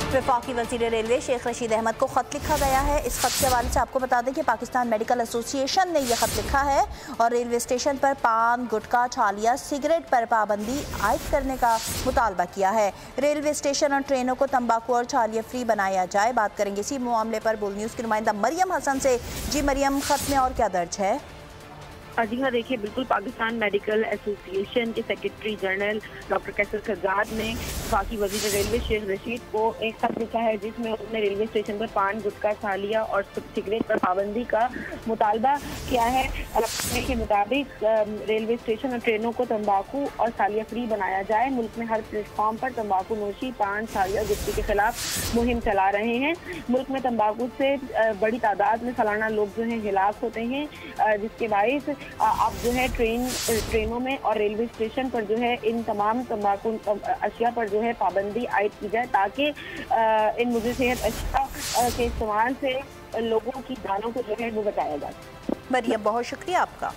वफाकी वज़ीर रेलवे शेख रशीद अहमद को ख़त लिखा गया है। इस खत के हवाले से आपको बता दें कि पाकिस्तान मेडिकल एसोसिएशन ने यह खत लिखा है और रेलवे स्टेशन पर पान, गुटखा, छालिया, सिगरेट पर पाबंदी आयद करने का मुतालबा किया है। रेलवे स्टेशन और ट्रेनों को तंबाकू और छालिया फ्री बनाया जाए। बात करेंगे इसी मामले पर बोल न्यूज़ की नुमाइंदा मरियम हसन से। जी मरियम, खत में और क्या दर्ज है? जी हाँ, देखिए बिल्कुल पाकिस्तान मेडिकल एसोसिएशन के सेक्रेटरी जनरल डॉक्टर कैसर खजाद ने वफाकी वज़ीर रेलवे शेख रशीद को एक खत लिखा है जिसमें उन्होंने रेलवे स्टेशन पर पान, गुटखा, छालिया और सिगरेट पर पाबंदी का मुतालबा किया है। के मुताबिक रेलवे स्टेशन और ट्रेनों को तंबाकू और छालिया फ्री बनाया जाए। मुल्क में हर प्लेटफॉर्म पर तंबाकू नोशी, पान, छालिया और गुटखे के खिलाफ मुहिम चला रहे हैं। मुल्क में तंबाकू से बड़ी तादाद में सालाना लोग जो है हिलाक होते हैं, जिसके बाइस अब जो है ट्रेनों में और रेलवे स्टेशन पर जो है इन तमाम तंबाकू अशिया पर जो है पाबंदी आयद की जाए ताकि इन मुज़र सेहत अशिया के इस्तेमाल से लोगों की जानों को जो है वो बचाया जा सके। मरियम, बहुत शुक्रिया आपका।